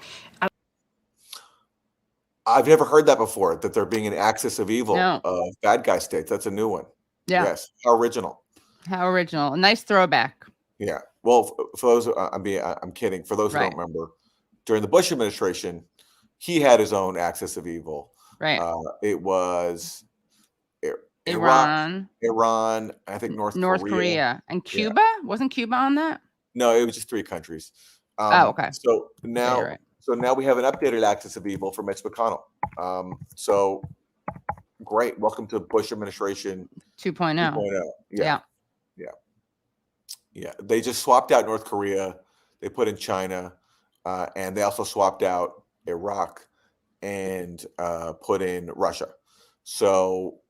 I've never heard that before, that there being an axis of evil of bad guy states. That's a new one. Yeah. Yes. How original. How original. A nice throwback. Yeah. Well, for those, I'm kidding. For those who don't remember, during the Bush administration, he had his own axis of evil. Right. It was Iran, I think North Korea. And Cuba? Wasn't Cuba on that? No, it was just 3 countries. Okay. So now, now we have an updated axis of evil for Mitch McConnell. So great. Welcome to Bush administration 2.0. Yeah. They just swapped out North Korea. They put in China, and they also swapped out Iraq and put in Russia. So,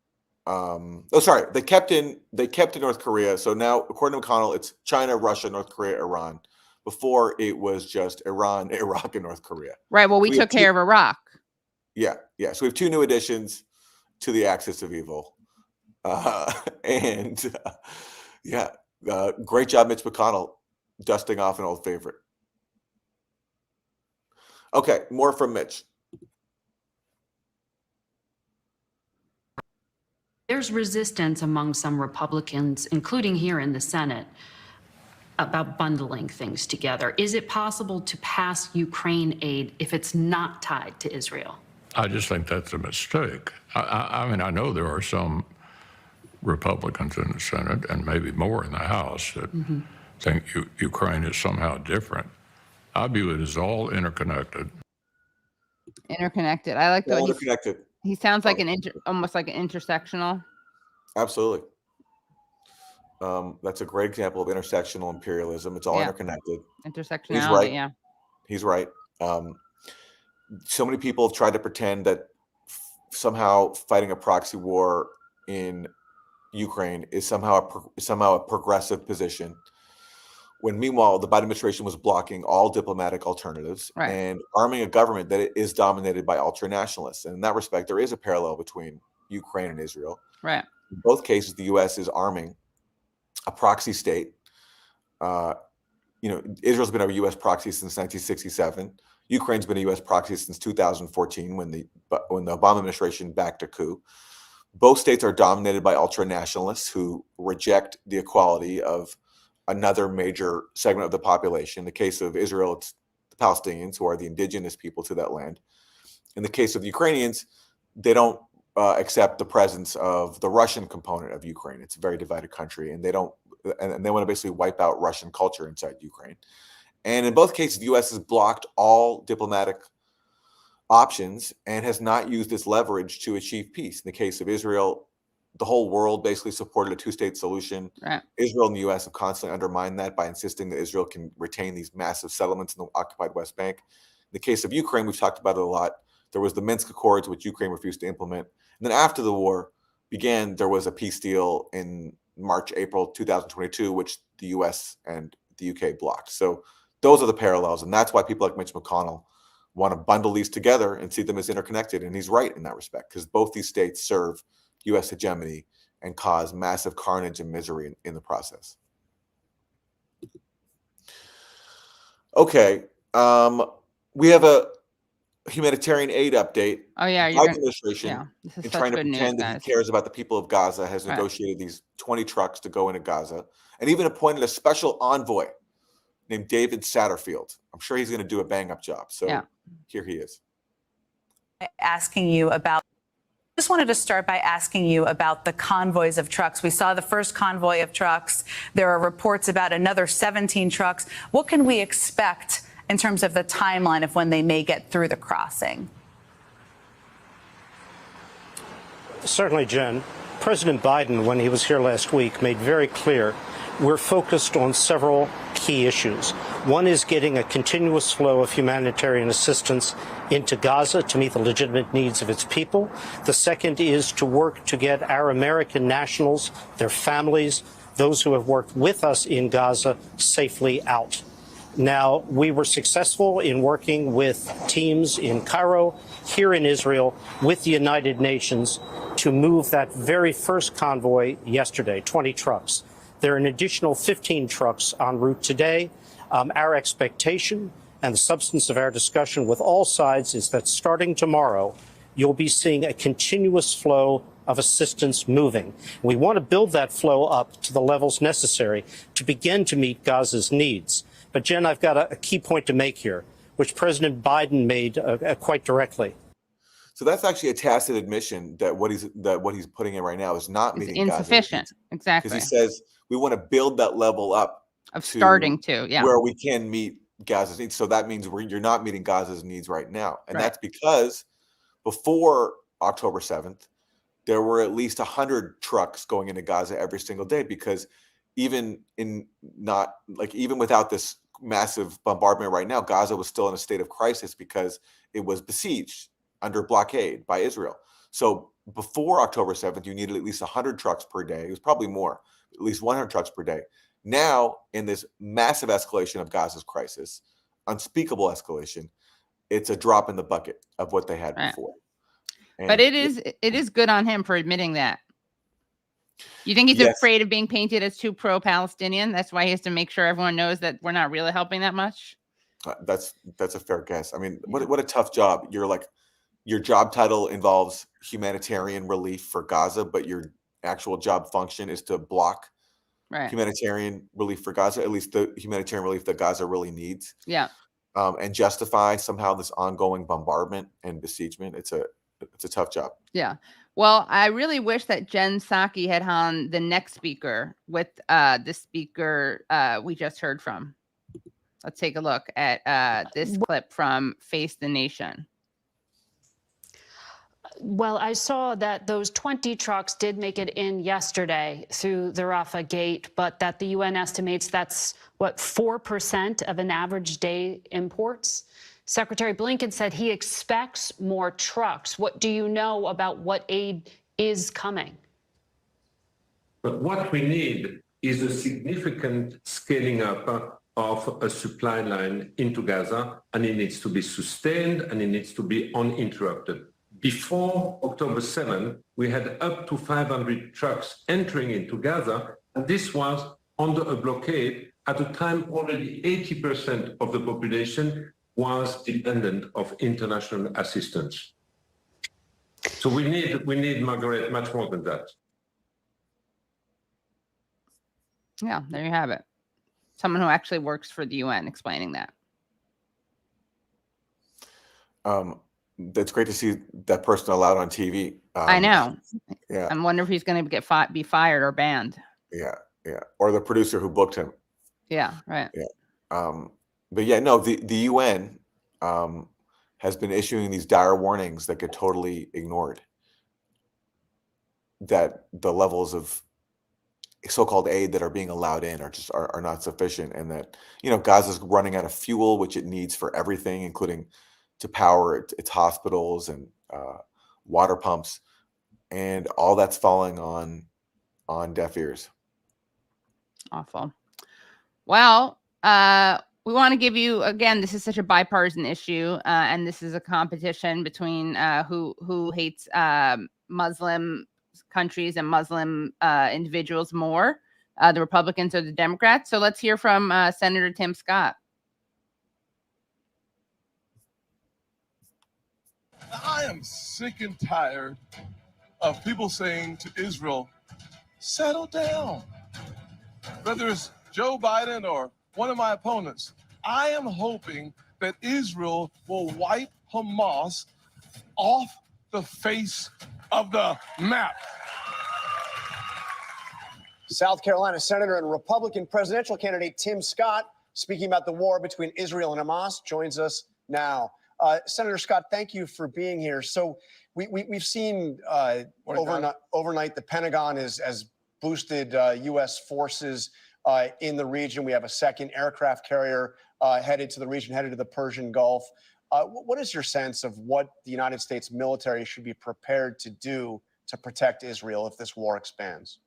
they kept in North Korea. So now, according to McConnell, it's China, Russia, North Korea, Iran. Before it was just Iran, Iraq, and North Korea. Right. Well, we took care of Iraq. Yeah. So we have 2 new additions to the axis of evil. Great job, Mitch McConnell, dusting off an old favorite. Okay, more from Mitch. There's resistance among some Republicans, including here in the Senate, about bundling things together. Is it possible to pass Ukraine aid if it's not tied to Israel? I just think that's a mistake. I mean, I know there are some Republicans in the Senate and maybe more in the House that think Ukraine is somehow different. I view it as all interconnected. Interconnected. I like the All way interconnected. he sounds like almost like an intersectional. Absolutely. That's a great example of intersectional imperialism. It's all interconnected. Intersectionality, He's right. yeah. He's right. So many people have tried to pretend that somehow fighting a proxy war in Ukraine is somehow a progressive position, when meanwhile the Biden administration was blocking all diplomatic alternatives and arming a government that is dominated by ultra-nationalists. And in that respect, there is a parallel between Ukraine and Israel. Right. In both cases, the U.S. is arming a proxy state. Israel's been a U.S. proxy since 1967. Ukraine's been a U.S. proxy since 2014 when the Obama administration backed a coup. Both states are dominated by ultra-nationalists who reject the equality of another major segment of the population. In the case of Israel, it's the Palestinians, who are the indigenous people to that land. In the case of the Ukrainians, they don't accept the presence of the Russian component of Ukraine. It's a very divided country, and they want to basically wipe out Russian culture inside Ukraine. And in both cases, the U.S. has blocked all diplomatic options and has not used its leverage to achieve peace. In the case of Israel, the whole world basically supported a two-state solution. Right. Israel and the U.S. have constantly undermined that by insisting that Israel can retain these massive settlements in the occupied West Bank. In the case of Ukraine, we've talked about it a lot. There was the Minsk Accords, which Ukraine refused to implement. And then after the war began, there was a peace deal in March, April 2022, which the U.S. and the U.K. blocked. So those are the parallels. And that's why people like Mitch McConnell want to bundle these together and see them as interconnected. And he's right in that respect, because both these states serve U.S. hegemony and cause massive carnage and misery in the process. Okay. We have a humanitarian aid update. Oh, yeah. The Biden administration, This is in such trying to good news, pretend that he guys. cares about the people of Gaza, has negotiated these 20 trucks to go into Gaza and even appointed a special envoy named David Satterfield. I'm sure he's going to do a bang-up job. So here he is. Just wanted to start by asking you about the convoys of trucks. We saw the first convoy of trucks. There are reports about another 17 trucks. What can we expect in terms of the timeline of when they may get through the crossing? Certainly, Jen. President Biden, when he was here last week, made very clear we're focused on several key issues. One is getting a continuous flow of humanitarian assistance into Gaza to meet the legitimate needs of its people. The second is to work to get our American nationals, their families, those who have worked with us in Gaza, safely out. Now, we were successful in working with teams in Cairo, here in Israel, with the United Nations to move that very first convoy yesterday, 20 trucks. There are an additional 15 trucks en route today. Our expectation and the substance of our discussion with all sides is that starting tomorrow, you'll be seeing a continuous flow of assistance moving. We want to build that flow up to the levels necessary to begin to meet Gaza's needs. But, Jen, I've got a key point to make here, which President Biden made quite directly. So that's actually a tacit admission that what he's putting in right now is not meeting insufficient. Exactly. Because he says we want to build that level up of starting to where we can meet Gaza's needs. So that means you're not meeting Gaza's needs right now. And that's because before October 7th, there were at least 100 trucks going into Gaza every single day, because even without this massive bombardment right now, Gaza was still in a state of crisis because it was besieged under blockade by Israel. So before October 7th, you needed at least 100 trucks per day. It was probably more, at least 100 trucks per day. Now, in this massive escalation of Gaza's crisis, unspeakable escalation, it's a drop in the bucket of what they had before. And but it is good on him for admitting that. You think he's afraid of being painted as too pro-Palestinian? That's why he has to make sure everyone knows that we're not really helping that much? That's a fair guess. I mean, what a tough job. Your job title involves humanitarian relief for Gaza, but you're actual job function is to block Right. humanitarian relief for Gaza, at least the humanitarian relief that Gaza really needs, Yeah. and justify somehow this ongoing bombardment and besiegement. It's a tough job. Yeah. Well, I really wish that Jen Psaki had on the next speaker with the speaker we just heard from. Let's take a look at this clip from Face the Nation. Well, I saw that those 20 trucks did make it in yesterday through the Rafah gate, but that the UN estimates that's, 4% of an average day imports? Secretary Blinken said he expects more trucks. What do you know about what aid is coming? But what we need is a significant scaling up of a supply line into Gaza, and it needs to be sustained and it needs to be uninterrupted. Before October 7, we had up to 500 trucks entering into Gaza, and this was under a blockade. At the time, already 80% of the population was dependent of international assistance. So we need, Margaret, much more than that. Yeah, there you have it. Someone who actually works for the UN explaining that. That's great to see that person allowed on TV. I know. Yeah. I wonder if he's going to be fired or banned. Yeah. Or the producer who booked him. Yeah, right. Yeah. But yeah, no, the UN has been issuing these dire warnings that get totally ignored. That the levels of so-called aid that are being allowed in are not sufficient, and that Gaza's running out of fuel, which it needs for everything, including to power its hospitals and water pumps, and all that's falling on deaf ears. Awful. Well, we want to give you, again, this is such a bipartisan issue, and this is a competition between who hates Muslim countries and Muslim individuals more, the Republicans or the Democrats. So let's hear from Senator Tim Scott. I am sick and tired of people saying to Israel, settle down. Whether it's Joe Biden or one of my opponents, I am hoping that Israel will wipe Hamas off the face of the map. South Carolina Senator and Republican presidential candidate Tim Scott, speaking about the war between Israel and Hamas, joins us now. Senator Scott, thank you for being here. So we've seen overnight the Pentagon has boosted U.S. forces in the region. We have a second aircraft carrier headed to the region, headed to the Persian Gulf. What is your sense of what the United States military should be prepared to do to protect Israel if this war expands?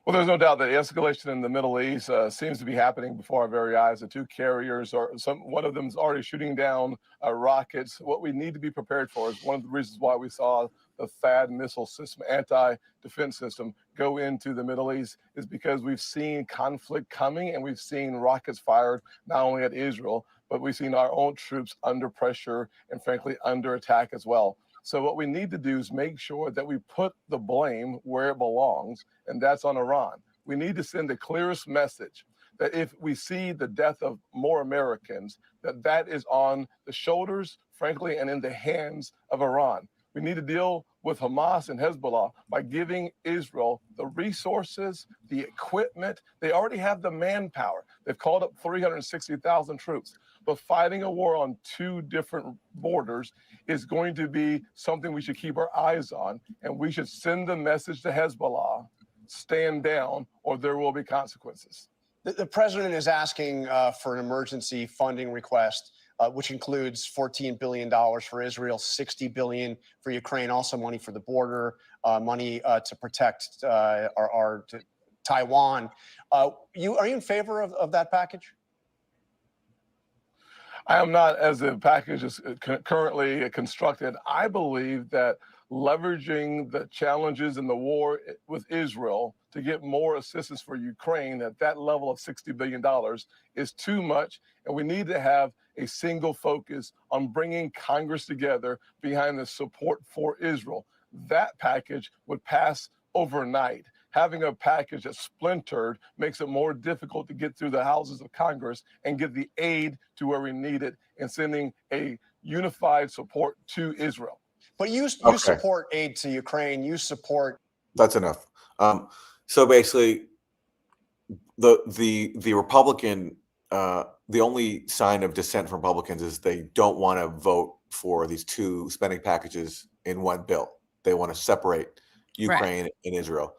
Well, there's no doubt that escalation in the Middle East seems to be happening before our very eyes. The two carriers, one of them is already shooting down rockets. What we need to be prepared for is one of the reasons why we saw the THAAD missile system, anti-defense system, go into the Middle East, is because we've seen conflict coming and we've seen rockets fired not only at Israel, but we've seen our own troops under pressure and frankly under attack as well. So what we need to do is make sure that we put the blame where it belongs, and that's on Iran. We need to send the clearest message that if we see the death of more Americans, that is on the shoulders, frankly, and in the hands of Iran. We need to deal with Hamas and Hezbollah by giving Israel the resources, the equipment. They already have the manpower. They've called up 360,000 troops. But fighting a war on two different borders is going to be something we should keep our eyes on. And we should send the message to Hezbollah, stand down, or there will be consequences. The president is asking for an emergency funding request, which includes $14 billion for Israel, $60 billion for Ukraine, also money for the border, money to protect Taiwan. Are you in favor of that package? I am not, as the package is currently constructed. I believe that leveraging the challenges in the war with Israel to get more assistance for Ukraine at that level of $60 billion is too much. And we need to have a single focus on bringing Congress together behind the support for Israel. that package would pass overnight. Having a package that's splintered makes it more difficult to get through the houses of Congress and get the aid to where we need it, and sending a unified support to Israel. But you Okay. support aid to Ukraine. You support. That's enough. So basically, the Republican, the only sign of dissent from Republicans is they don't want to vote for these two spending packages in one bill. They want to separate Ukraine and Israel.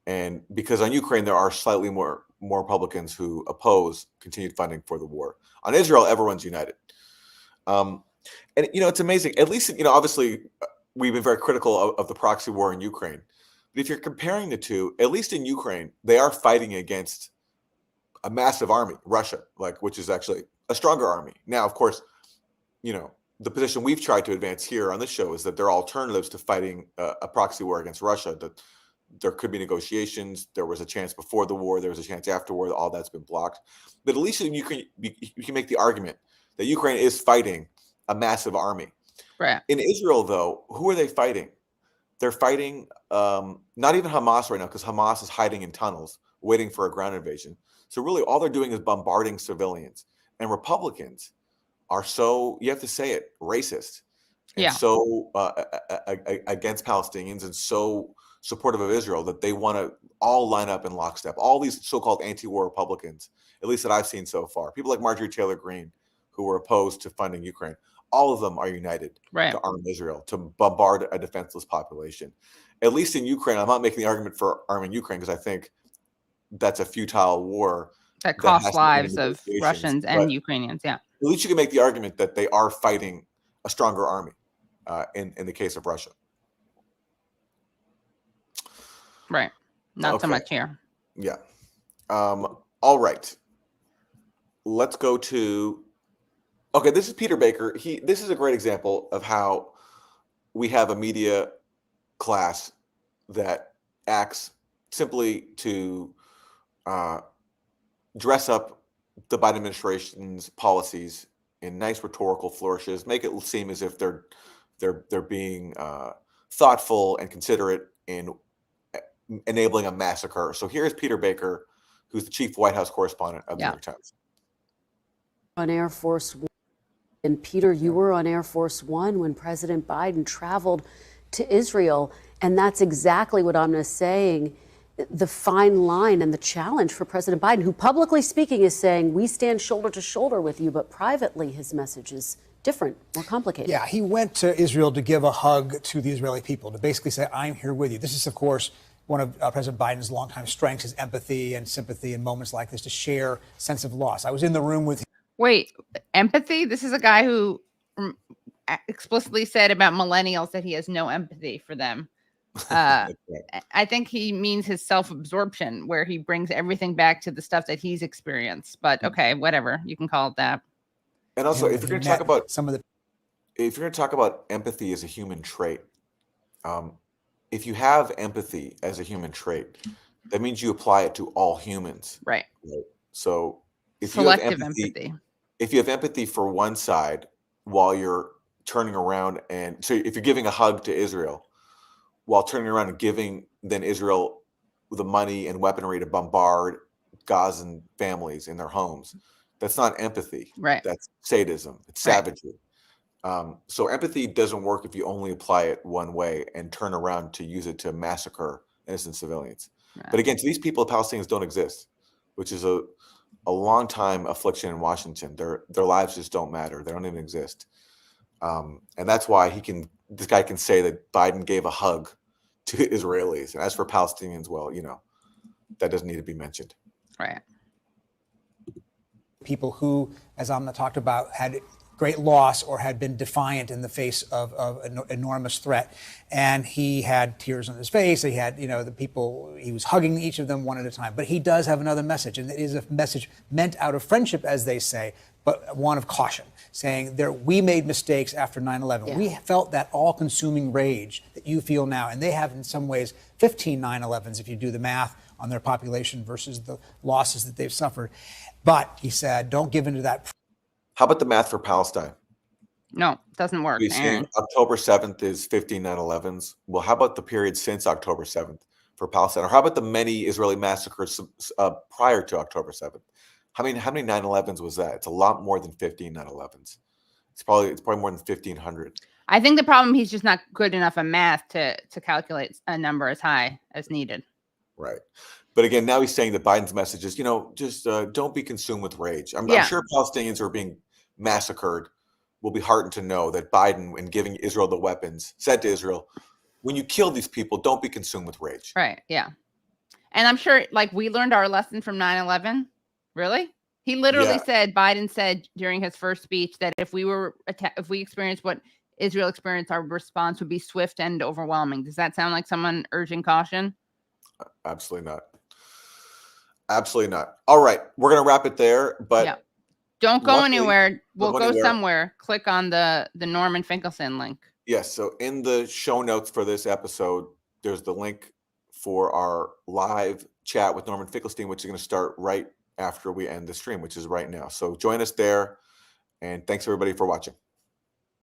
And because on Ukraine, there are slightly more Republicans who oppose continued funding for the war. On Israel, everyone's united. And, it's amazing. At least, obviously, we've been very critical of the proxy war in Ukraine. But if you're comparing the two, at least in Ukraine, they are fighting against a massive army, Russia, which is actually a stronger army. Now, of course, the position we've tried to advance here on this show is that there are alternatives to fighting a proxy war against Russia, that there could be negotiations. There was a chance before the war. There was a chance afterward. All that's been blocked. But at least you can make the argument that Ukraine is fighting a massive army. Right. In Israel, though, who are they fighting? They're fighting not even Hamas right now, because Hamas is hiding in tunnels, waiting for a ground invasion. So really, all they're doing is bombarding civilians. And Republicans are so, you have to say it, racist. And so against Palestinians and so supportive of Israel that they want to all line up in lockstep. All these so-called anti-war Republicans, at least that I've seen so far, people like Marjorie Taylor Greene, who were opposed to funding Ukraine, all of them are united to arm Israel, to bombard a defenseless population. At least in Ukraine, I'm not making the argument for arming Ukraine because I think that's a futile war that costs lives of Russians and Ukrainians. Yeah. At least you can make the argument that they are fighting a stronger army in the case of Russia. Right. Not so much here. Yeah. All right. Let's go to. Okay, this is Peter Baker. This is a great example of how we have a media class that acts simply to dress up the Biden administration's policies in nice rhetorical flourishes, make it seem as if they're being thoughtful and considerate in enabling a massacre. So here's Peter Baker, who's the chief White House correspondent of the New York Times. On Air Force One. And Peter, you were on Air Force One when President Biden traveled to Israel. And that's exactly what I'm saying, the fine line and the challenge for President Biden, who publicly speaking is saying, we stand shoulder to shoulder with you, but privately his message is different, more complicated. Yeah, he went to Israel to give a hug to the Israeli people, to basically say, I'm here with you. This is, of course, one of President Biden's longtime strengths, is empathy and sympathy in moments like this, to share sense of loss. I was in the room with him. Wait, empathy? This is a guy who explicitly said about millennials that he has no empathy for them. I think he means his self-absorption, where he brings everything back to the stuff that he's experienced. But okay, whatever, you can call it that. And also, if you're going to talk about if you're going to talk about empathy as a human trait, if you have empathy as a human trait, that means you apply it to all humans. Right. So if selective you have empathy. If you have empathy for one side while you're turning around, and so if you're giving a hug to Israel while turning around and giving then Israel the money and weaponry to bombard Gazan families in their homes, that's not empathy. Right. That's sadism. It's savagery. So empathy doesn't work if you only apply it one way and turn around to use it to massacre innocent civilians. Right. But again, to these people, Palestinians don't exist, which is a long time affliction in Washington. Their lives just don't matter. They don't even exist. And that's why this guy can say that Biden gave a hug to Israelis. And as for Palestinians, well, that doesn't need to be mentioned. Right. People who, as Amna talked about, had great loss or had been defiant in the face of an enormous threat. And he had tears on his face. He had, the people, he was hugging each of them one at a time. But he does have another message, and it is a message meant out of friendship, as they say, but one of caution, saying we made mistakes after 9/11. Yeah. We felt that all-consuming rage that you feel now, and they have in some ways 15 9/11s if you do the math on their population versus the losses that they've suffered. But he said, don't give in to that. How about the math for Palestine? No, doesn't work, You're saying Aaron. October 7th is 15 9/11s. Well, how about the period since October 7th for Palestine? Or how about the many Israeli massacres prior to October 7th? How many 9/11s was that? It's a lot more than 15 9/11s. It's probably more than 1,500. I think the problem, he's just not good enough at math to calculate a number as high as needed. Right. But again, now he's saying that Biden's message is, just don't be consumed with rage. I'm sure Palestinians who are being massacred will be heartened to know that Biden, in giving Israel the weapons, said to Israel, when you kill these people, don't be consumed with rage. Right. Yeah. And I'm sure, like, we learned our lesson from 9/11. Really? He literally said, Biden said during his first speech that if we experienced what Israel experienced, our response would be swift and overwhelming. Does that sound like someone urging caution? Absolutely not. Absolutely not. All right. We're going to wrap it there, but don't go anywhere. We'll go somewhere. Click on the Norman Finkelstein link. Yes. So in the show notes for this episode, there's the link for our live chat with Norman Finkelstein, which is going to start right after we end the stream, which is right now. So join us there. And thanks everybody for watching.